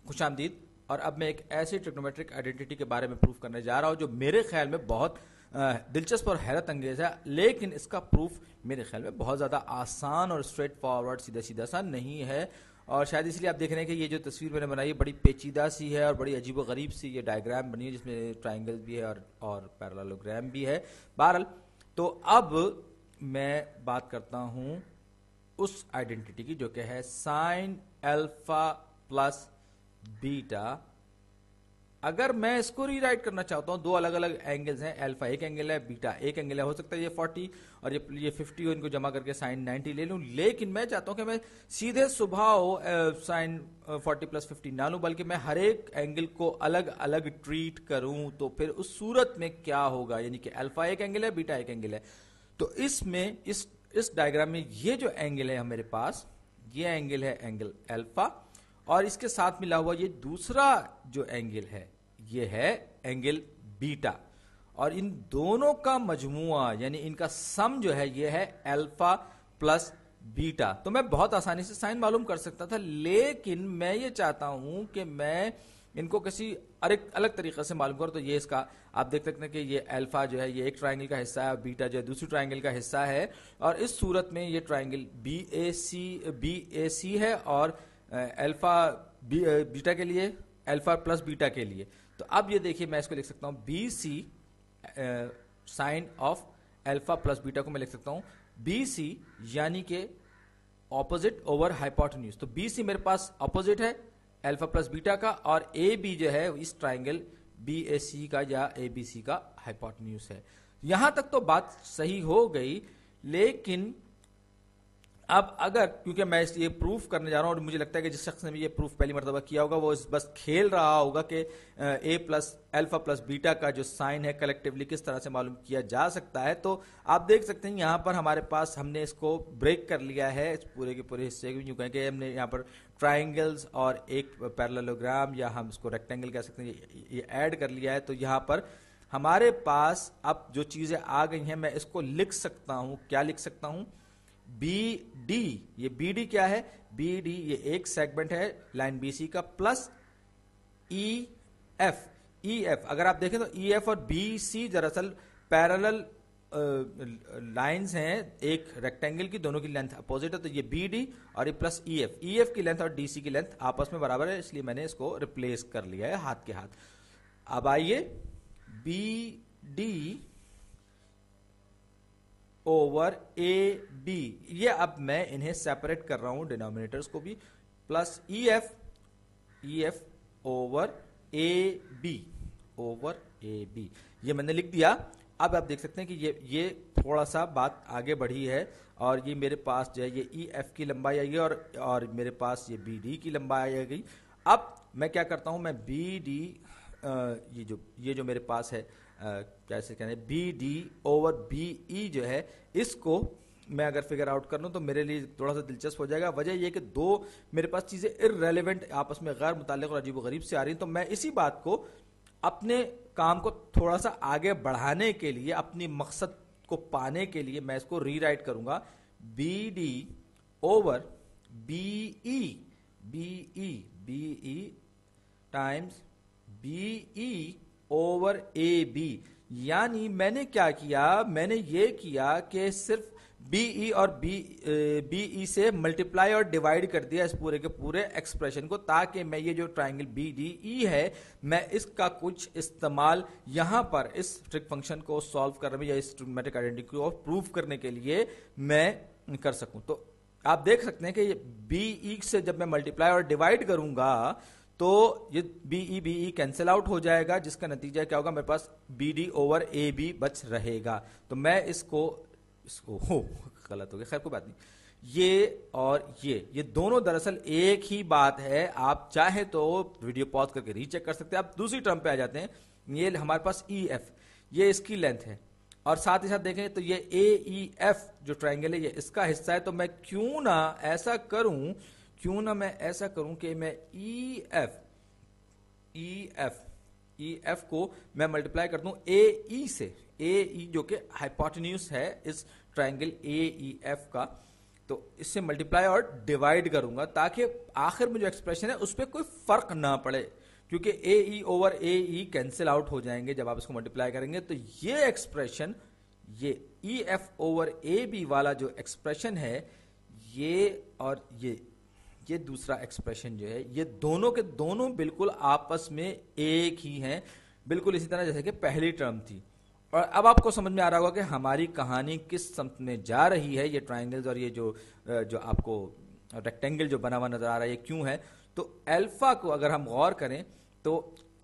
खुशामदीद। और अब मैं एक ऐसी ट्रिग्नोमेट्रिक आइडेंटिटी के बारे में प्रूफ करने जा रहा हूं जो मेरे ख्याल में बहुत दिलचस्प और हैरत अंगेज है, लेकिन इसका प्रूफ मेरे ख्याल में बहुत ज़्यादा आसान और स्ट्रेट फॉरवर्ड सीधा सीधा सा नहीं है। और शायद इसलिए आप देख रहे हैं कि ये जो तस्वीर मैंने बनाई है बड़ी पेचीदा सी है और बड़ी अजीब व गरीब सी ये डायग्राम बनी है, जिसमें ट्राइंगल भी है और पैरेललोग्राम भी है। बहरहाल, तो अब मैं बात करता हूं उस आइडेंटिटी की जो कि है साइन अल्फा प्लस बीटा। अगर मैं इसको रीराइट करना चाहता हूं, दो अलग अलग एंगल्स हैं, अल्फा एक एंगल है, बीटा एक एंगल है, हो सकता है ये 40 और ये 50 हो, इनको जमा करके साइन 90 ले लूं, लेकिन मैं चाहता हूं कि मैं सीधे सुबह साइन 40 प्लस 50 ना लूं, बल्कि मैं हर एक एंगल को अलग अलग ट्रीट करूं। तो फिर उस सूरत में क्या होगा, यानी कि अल्फा एक एंगल है, बीटा एक एंगल है। तो इसमें इस डायग्राम में ये जो एंगल है मेरे पास, ये एंगल है एंगल अल्फा, और इसके साथ मिला हुआ ये दूसरा जो एंगल है ये है एंगल बीटा, और इन दोनों का मजमुआ यानी इनका सम जो है ये है अल्फा प्लस बीटा। तो मैं बहुत आसानी से साइन मालूम कर सकता था, लेकिन मैं ये चाहता हूं कि मैं इनको किसी अलग तरीके से मालूम करूं। तो ये इसका आप देख सकते हैं कि ये अल्फा जो है ये एक ट्राइंगल का हिस्सा है और बीटा जो है दूसरी ट्राइंगल का हिस्सा है, और इस सूरत में ये ट्राइंगल बी ए सी है और अल्फा बीटा के लिए, अल्फा प्लस बीटा के लिए। तो अब ये देखिए मैं इसको लिख सकता हूं B C sine of alpha plus beta को मैं लिख सकता हूं बी सी यानी कि ऑपोजिट ओवर हाइपोटेन्यूज। तो बी सी मेरे पास ऑपोजिट है अल्फा प्लस बीटा का, और ए बी जो है इस ट्राइंगल बी ए सी का या ए बी सी का हाइपोटेन्यूज है। यहां तक तो बात सही हो गई, लेकिन अब अगर, क्योंकि मैं ये प्रूफ करने जा रहा हूं और मुझे लगता है कि जिस शख्स ने भी ये प्रूफ पहली मरतबा किया होगा वो बस खेल रहा होगा कि ए प्लस अल्फा प्लस बीटा का जो साइन है कलेक्टिवली किस तरह से मालूम किया जा सकता है। तो आप देख सकते हैं यहां पर हमारे पास हमने इसको ब्रेक कर लिया है इस पूरे के पूरे हिस्से को, यूं कहें कि हमने यहां पर ट्राइंगल्स और एक पैरेललोग्राम या हम इसको रेक्टेंगल कह सकते हैं ये ऐड कर लिया है। तो यहां पर हमारे पास अब जो चीजें आ गई हैं मैं इसको लिख सकता हूं, क्या लिख सकता हूं, बी डी, ये बी डी क्या है, बी डी ये एक सेगमेंट है लाइन बी सी का, plus E F. E F अगर आप देखें तो ई एफ और बी सी दरअसल पैरेलल लाइंस हैं एक रेक्टेंगल की, दोनों की लेंथ अपोजिट है। तो ये बी डी और ये प्लस ई एफ की लेंथ और डी सी की लेंथ आपस में बराबर है, इसलिए मैंने इसको रिप्लेस कर लिया है हाथ के हाथ। अब आइए B D over A B, ये अब मैं इन्हें सेपरेट कर रहा हूं डिनोमिनेटर्स को भी, plus E F over A B ये मैंने लिख दिया। अब आप देख सकते हैं कि ये थोड़ा सा बात आगे बढ़ी है, और ये मेरे पास जो है ये ई एफ की लंबाई आई और मेरे पास ये बी डी की लंबाई आ गई। अब मैं क्या करता हूं, मैं बी डी ये जो मेरे पास है कैसे कहते हैं B D over B E जो है, इसको मैं अगर फिगर आउट कर लूं तो मेरे लिए थोड़ा सा दिलचस्प हो जाएगा। वजह यह कि दो मेरे पास चीजें इररेलेवेंट आपस में गैर मुताल्लिक और अजीब गरीब से आ रही हैं, तो मैं इसी बात को अपने काम को थोड़ा सा आगे बढ़ाने के लिए, अपनी मकसद को पाने के लिए मैं इसको रीराइट करूंगा B D over B E times B E over A B. यानी मैंने क्या किया, मैंने ये किया कि सिर्फ बीई और बीई से मल्टीप्लाई और डिवाइड कर दिया इस पूरे के पूरे एक्सप्रेशन को, ताकि मैं ये जो ट्राइंगल बी डी ई है मैं इसका कुछ इस्तेमाल यहां पर इस ट्रिक फंक्शन को सॉल्व करने में या इस ट्रिग्नोमेट्रिक आइडेंटिटी को प्रूव करने के लिए मैं कर सकूं। तो आप देख सकते हैं कि ये बीई से जब मैं मल्टीप्लाई और डिवाइड करूंगा तो ये बीई कैंसिल आउट हो जाएगा, जिसका नतीजा क्या होगा, मेरे पास B D over A B बच रहेगा। तो मैं इसको हो गलत हो गया, खैर कोई बात नहीं। ये और ये दोनों दरअसल एक ही बात है। आप चाहे तो वीडियो पॉज करके रीचेक कर सकते हैं। आप दूसरी टर्म पे आ जाते हैं, ये हमारे पास ई एफ, ये इसकी लेंथ है, और साथ ही साथ देखें तो ये ए ई एफ जो ट्राइंगल है ये इसका हिस्सा है। तो मैं क्यों ना ऐसा करूं कि मैं ई एफ को मैं मल्टीप्लाई कर दूं ए ई से, ए ई जो कि हाइपोटेन्यूज है इस ट्राइंगल ए ई एफ का, तो इससे मल्टीप्लाई और डिवाइड करूंगा ताकि आखिर में जो एक्सप्रेशन है उस पर कोई फर्क ना पड़े, क्योंकि ए ई ओवर ए ई कैंसिल आउट हो जाएंगे जब आप इसको मल्टीप्लाई करेंगे। तो ये एक्सप्रेशन, ये E F over A B वाला जो एक्सप्रेशन है, ये और ये दूसरा एक्सप्रेशन जो है, ये दोनों के दोनों बिल्कुल आपस में एक ही हैं, बिल्कुल इसी तरह जैसे कि पहली टर्म थी। और अब आपको समझ में आ रहा होगा कि हमारी कहानी किस समत में जा रही है। ये ट्राइंगल्स और ये जो आपको रेक्टेंगल जो बना हुआ नजर आ रहा है, ये क्यों है। तो अल्फा को अगर हम गौर करें तो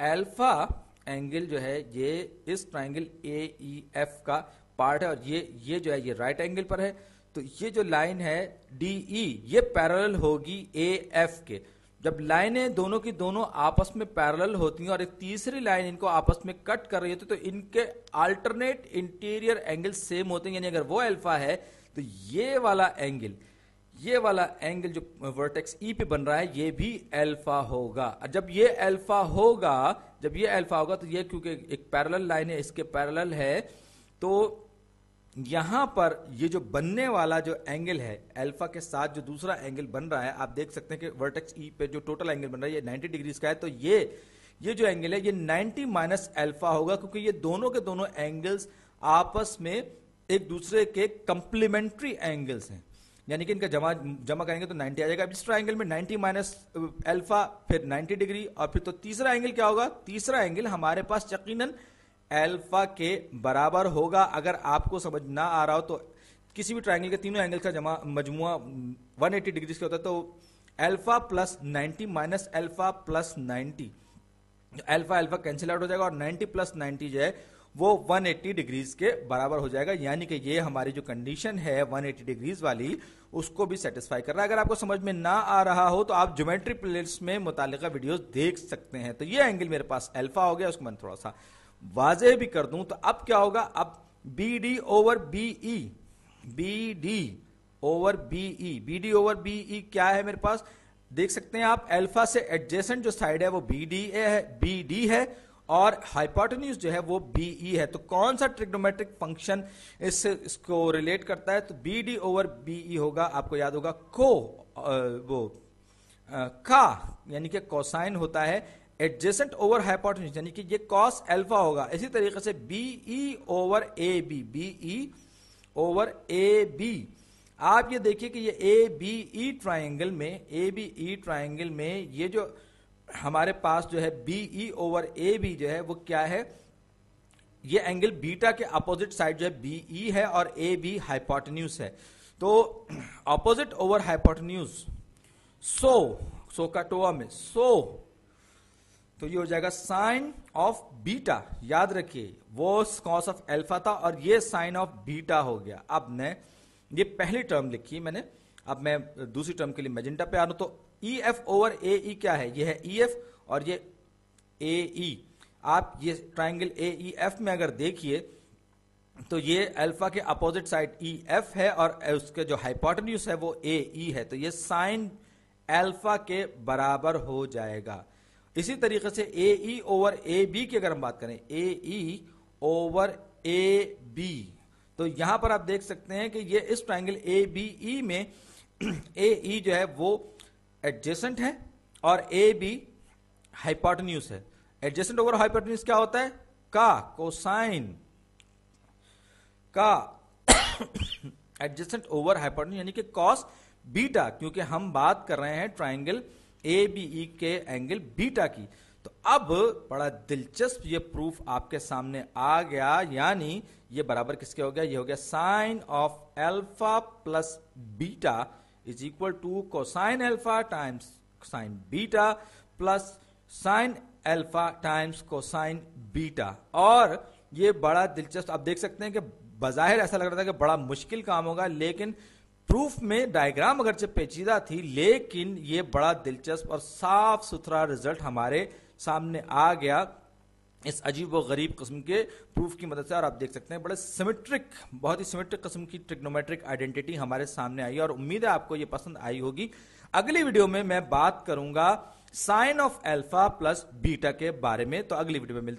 अल्फा एंगल जो है ये इस ट्राइंगल ए ई एफ का पार्ट है, और ये जो है ये राइट एंगल पर है। तो ये जो लाइन है डी ई, ये पैरेलल होगी ए एफ के। जब लाइनें दोनों की दोनों आपस में पैरेलल होती हैं और एक तीसरी लाइन इनको आपस में कट कर रही होती है, तो इनके अल्टरनेट इंटीरियर एंगल सेम होते हैं। यानी अगर वो अल्फा है तो ये वाला एंगल जो वर्टेक्स ई पे बन रहा है, ये भी अल्फा होगा। जब ये अल्फा होगा तो ये क्योंकि एक पैरेलल लाइन है, इसके पैरेलल है, तो यहां पर ये जो बनने वाला जो एंगल है अल्फा के साथ जो दूसरा एंगल बन रहा है, आप देख सकते हैं कि वर्टेक्स ई पे जो टोटल एंगल बन रहा है ये 90 डिग्रीज का है। तो ये जो एंगल है ये 90 माइनस अल्फा होगा, क्योंकि ये दोनों के दोनों एंगल्स आपस में एक दूसरे के कंप्लीमेंट्री एंगल्स हैं। यानी कि इनका जमा करेंगे तो 90 आ जाएगा। अब इस ट्राइंगल में 90 माइनस अल्फा फिर 90 डिग्री, और फिर तो तीसरा एंगल क्या होगा, तीसरा एंगल हमारे पास यकीनन अल्फा के बराबर होगा। अगर आपको समझ ना आ रहा हो तो किसी भी ट्राइंगल के तीनों एंगल का मजमुआ 180 डिग्री का होता है, तो alpha plus 90 minus alpha plus 90, alpha cancel out हो जाएगा, और 90 प्लस 90 जो है वो 180 डिग्रीज के बराबर हो जाएगा। यानी कि ये हमारी जो कंडीशन है 180 डिग्रीज वाली, उसको भी सेटिस्फाई कर रहा है। अगर आपको समझ में ना आ रहा हो तो आप ज्योमेट्री प्लेलिस्ट में मुतालिका वीडियोस देख सकते हैं। तो ये एंगल मेरे पास अल्फा हो गया, उसको मैं थोड़ा सा वाज़ेह भी कर दूं तो अब क्या होगा, अब B D over B E, B D over B E क्या है मेरे पास, देख सकते हैं आप, अल्फा से एडजेसेंट जो साइड है वो बी डी है, और हाइपोटेन्यूज जो है वो बीई है। तो कौन सा ट्रिग्नोमेट्रिक फंक्शन इसको रिलेट करता है, तो बी डी ओवर बीई होगा, आपको याद होगा का यानी कि कोसाइन होता है एडजेसेंट ओवर हाइपोटेन्यूज, यानी कि ये कॉस अल्फा होगा। इसी तरीके से बीई ओवर ए बी, आप ये देखिए कि ये ए बी ई ट्राइंगल में ये जो हमारे पास जो है बीई ओवर ए बी जो है वो क्या है, ये एंगल बीटा के अपोजिट साइड जो है बीई है और ए बी हाइपोटेन्यूज है। तो अपोजिट ओवर हाइपोटेन्यूज सो का टोआ में तो ये हो जाएगा साइन ऑफ बीटा, याद रखिए वो कॉस ऑफ अल्फा था और ये साइन ऑफ बीटा हो गया। अब मैं ये पहली टर्म लिखी मैंने, अब मैं दूसरी टर्म के लिए मैजेंटा पे आ रहा हूं। तो ई एफ ओवर ए ई क्या है, ये है ई एफ और ये ए ई। आप ये ट्राइंगल ए ई एफ में अगर देखिए तो ये अल्फा के अपोजिट साइड ई एफ है और उसके जो हाइपोटेन्यूज है वो ए ई है, तो ये साइन अल्फा के बराबर हो जाएगा। इसी तरीके से ए ई ओवर ए बी की अगर हम बात करें, ए ई ओवर ए बी, तो यहां पर आप देख सकते हैं कि ये इस ट्राइंगल ए बी ई में ए ई जो है वो एडजेसेंट है और ए बी हाइपोटेन्यूज है। एडजेसेंट ओवर हाइपोटेन्यूज क्या होता है, का कोसाइन का एडजेसेंट ओवर हाइपोटेन्यूज यानी कि कॉस बीटा, क्योंकि हम बात कर रहे हैं ट्राइंगल ए बी ई के एंगल बीटा की। तो अब बड़ा दिलचस्प ये प्रूफ आपके सामने आ गया, यानी ये बराबर किसके हो गया, ये हो गया sine of alpha plus beta is equal to cosine alpha times sine beta plus sine alpha times cosine beta. और ये बड़ा दिलचस्प, आप देख सकते हैं कि बजाहिर ऐसा लग रहा था कि बड़ा मुश्किल काम होगा, लेकिन प्रूफ में डायग्राम अगरचे पेचीदा थी, लेकिन ये बड़ा दिलचस्प और साफ सुथरा रिजल्ट हमारे सामने आ गया इस अजीब व गरीब किस्म के प्रूफ की मदद से। और आप देख सकते हैं बड़े सिमेट्रिक, बहुत ही सिमेट्रिक किस्म की ट्रिग्नोमेट्रिक आइडेंटिटी हमारे सामने आई, और उम्मीद है आपको ये पसंद आई होगी। अगली वीडियो में मैं बात करूंगा sine of alpha plus beta के बारे में, तो अगली वीडियो में मिलते